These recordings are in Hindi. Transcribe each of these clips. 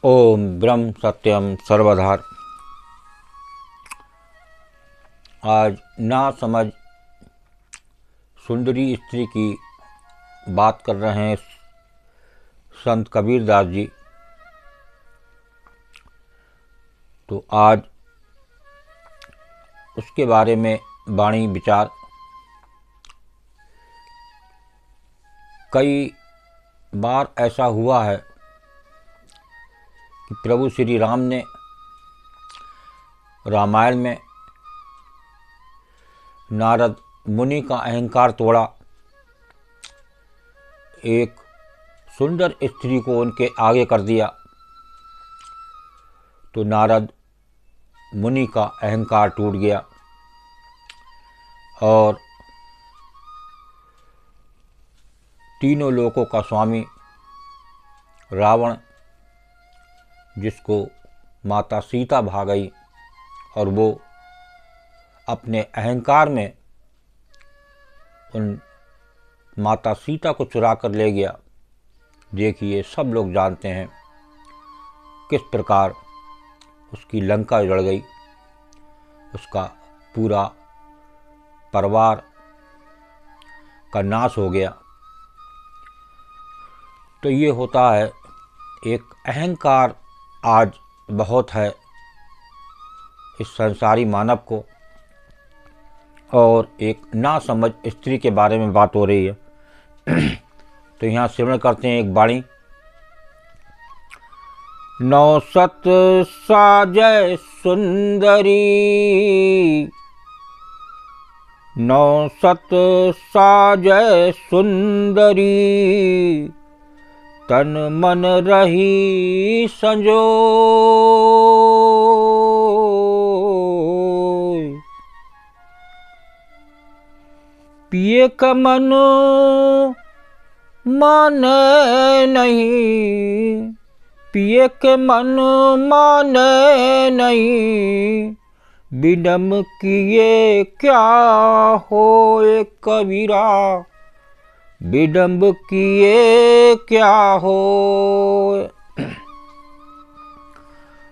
ओम ब्रह्म सत्यम सर्वधार। आज ना समझ सुंदरी स्त्री की बात कर रहे हैं संत कबीरदास जी। तो आज उसके बारे में वाणी विचार। कई बार ऐसा हुआ है कि प्रभु श्री राम ने रामायण में नारद मुनि का अहंकार तोड़ा, एक सुंदर स्त्री को उनके आगे कर दिया, तो नारद मुनि का अहंकार टूट गया और तीनों लोकों का स्वामी रावण, जिसको माता सीता भा गई और वो अपने अहंकार में उन माता सीता को चुरा कर ले गया। देखिए, सब लोग जानते हैं किस प्रकार उसकी लंका जल गई, उसका पूरा परिवार का नाश हो गया। तो ये होता है, एक अहंकार आज बहुत है इस संसारी मानव को, और एक नासमझ स्त्री के बारे में बात हो रही है। तो यहाँ सिमरण करते हैं एक वाणी। नौसत साजय सुंदरी, नौसत साजय सुंदरी, तन मन रही संजोय। पिए का मन माने नहीं, पिए के मन माने नहीं, बिडम किए क्या होए कबीरा, विडम्ब किए क्या हो।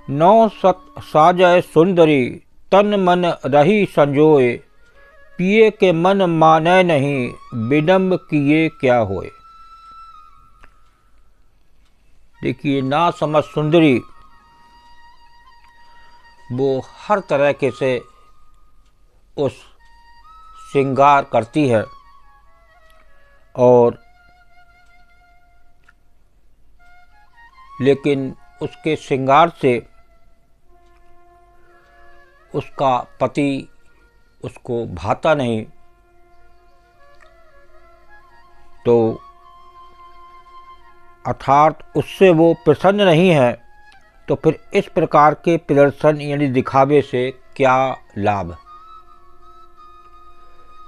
नौसत साजय सुंदरी, तन मन रही संजोए, पिए के मन माने नहीं, विडम्ब किए क्या होए। देखिए, ना समझ सुंदरी वो हर तरह के से उस श्रृंगार करती है, और लेकिन उसके श्रृंगार से उसका पति उसको भाता नहीं, तो अर्थात उससे वो प्रसन्न नहीं है। तो फिर इस प्रकार के प्रदर्शन यानी दिखावे से क्या लाभ,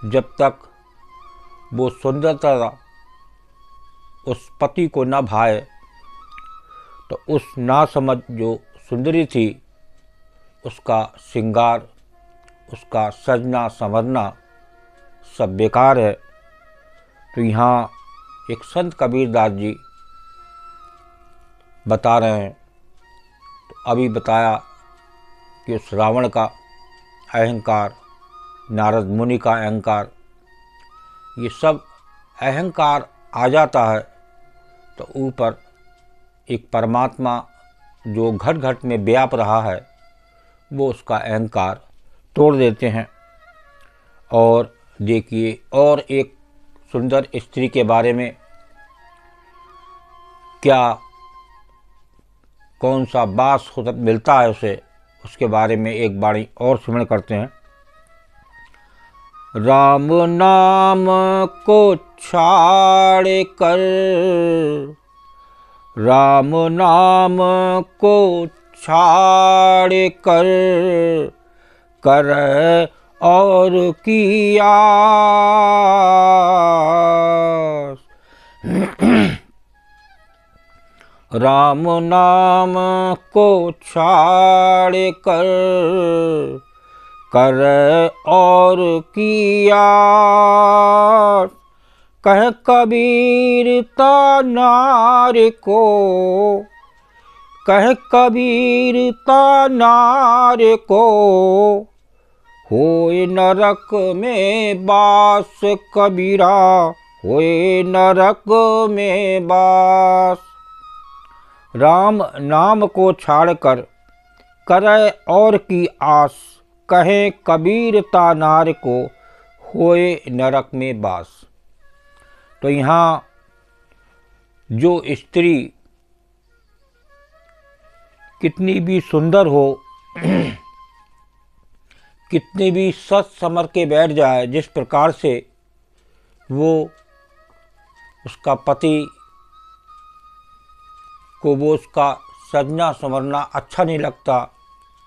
जब तक वो सुंदरता उस पति को न भाए। तो उस नासमझ जो सुंदरी थी, उसका श्रृंगार, उसका सजना संवरना सब बेकार है। तो यहाँ एक संत कबीरदास जी बता रहे हैं। तो अभी बताया कि उस रावण का अहंकार, नारद मुनि का अहंकार, ये सब अहंकार आ जाता है तो ऊपर एक परमात्मा जो घट घट में व्याप रहा है, वो उसका अहंकार तोड़ देते हैं। और देखिए, और एक सुंदर स्त्री के बारे में क्या कौन सा बास मिलता है उसे, उसके बारे में एक वाणी और स्मरण करते हैं। राम नाम को छाड़ कर, राम नाम को छाड़ कर, कर और किया राम नाम को छाड़ कर, कर और किया। कह कबीर ता नार को कह कबीरता नार को, होए नरक में बास कबीरा, होए नरक में बास। राम नाम को छाड़कर करे और की आस, कहें कबीरता नार को, होए नरक में बास। तो यहाँ जो स्त्री कितनी भी सुंदर हो, कितनी भी सच समर के बैठ जाए, जिस प्रकार से वो उसका पति को वो उसका सजना संवरना अच्छा नहीं लगता,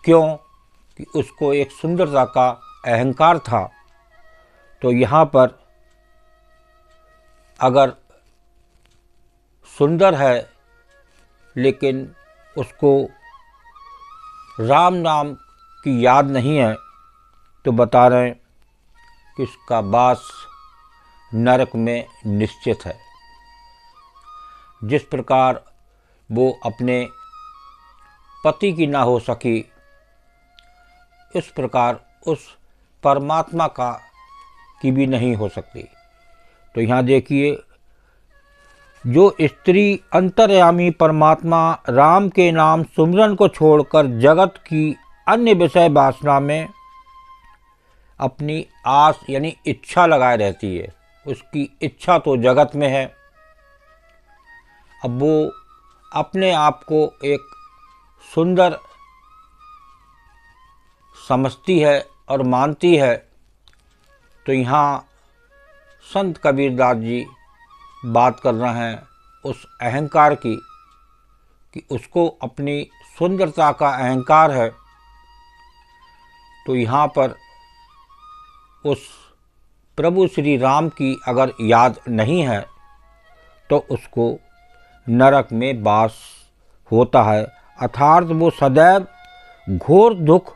क्यों कि उसको एक सुंदरता का अहंकार था। तो यहाँ पर अगर सुंदर है लेकिन उसको राम नाम की याद नहीं है, तो बता रहे हैं कि उसका वास नरक में निश्चित है। जिस प्रकार वो अपने पति की ना हो सकी, इस प्रकार उस परमात्मा का की भी नहीं हो सकती। तो यहाँ देखिए, जो स्त्री अंतर्यामी परमात्मा राम के नाम सुमिरन को छोड़कर जगत की अन्य विषय वासना में अपनी आस यानी इच्छा लगाए रहती है, उसकी इच्छा तो जगत में है। अब वो अपने आप को एक सुंदर समझती है और मानती है। तो यहाँ संत कबीरदास जी बात कर रहे हैं उस अहंकार की, कि उसको अपनी सुंदरता का अहंकार है। तो यहाँ पर उस प्रभु श्री राम की अगर याद नहीं है तो उसको नरक में वास होता है, अर्थात वो सदैव घोर दुख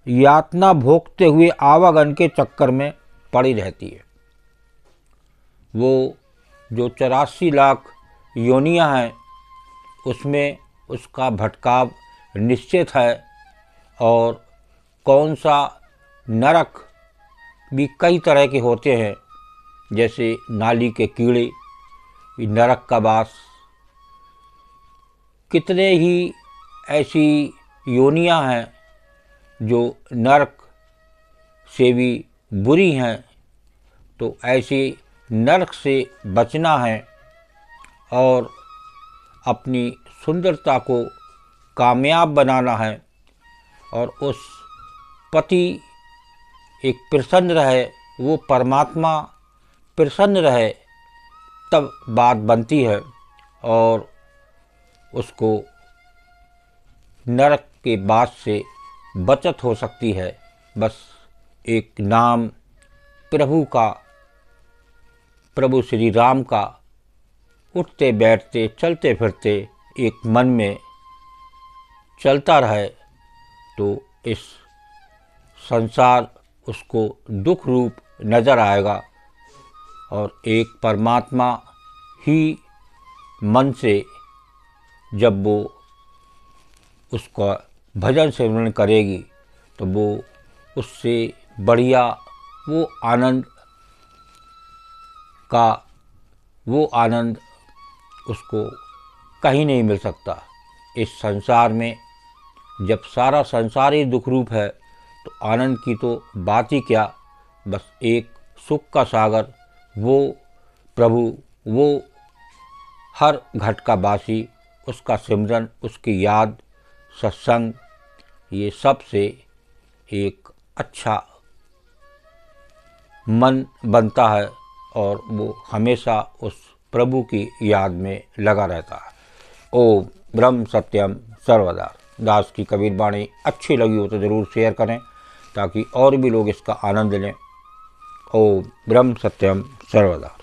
यातना भोगते हुए आवागन के चक्कर में पड़ी रहती है। वो जो 84 लाख योनियां हैं उसमें उसका भटकाव निश्चित है, और कौन सा नरक भी कई तरह के होते हैं, जैसे नाली के कीड़े, नरक का वास, कितने ही ऐसी योनियां हैं जो नरक से भी बुरी हैं। तो ऐसे नरक से बचना है और अपनी सुंदरता को कामयाब बनाना है, और उस पति एक प्रसन्न रहे, वो परमात्मा प्रसन्न रहे, तब बात बनती है और उसको नरक के वास से बचत हो सकती है। बस एक नाम प्रभु का, प्रभु श्री राम का उठते बैठते चलते फिरते एक मन में चलता रहे, तो इस संसार उसको दुख रूप नज़र आएगा, और एक परमात्मा ही मन से जब वो उसका भजन सिमरन करेगी तो वो उससे बढ़िया वो आनंद उसको कहीं नहीं मिल सकता। इस संसार में जब सारा संसार ही दुख रूप है तो आनंद की तो बात ही क्या। बस एक सुख का सागर वो प्रभु, वो हर घट का वासी, उसका सिमरन, उसकी याद, सत्संग, ये सब से एक अच्छा मन बनता है और वो हमेशा उस प्रभु की याद में लगा रहता है। ओम ब्रह्म सत्यम सर्वदा। दास की कबीर वाणी अच्छी लगी हो तो ज़रूर शेयर करें ताकि और भी लोग इसका आनंद लें। ओम ब्रह्म सत्यम सर्वदा।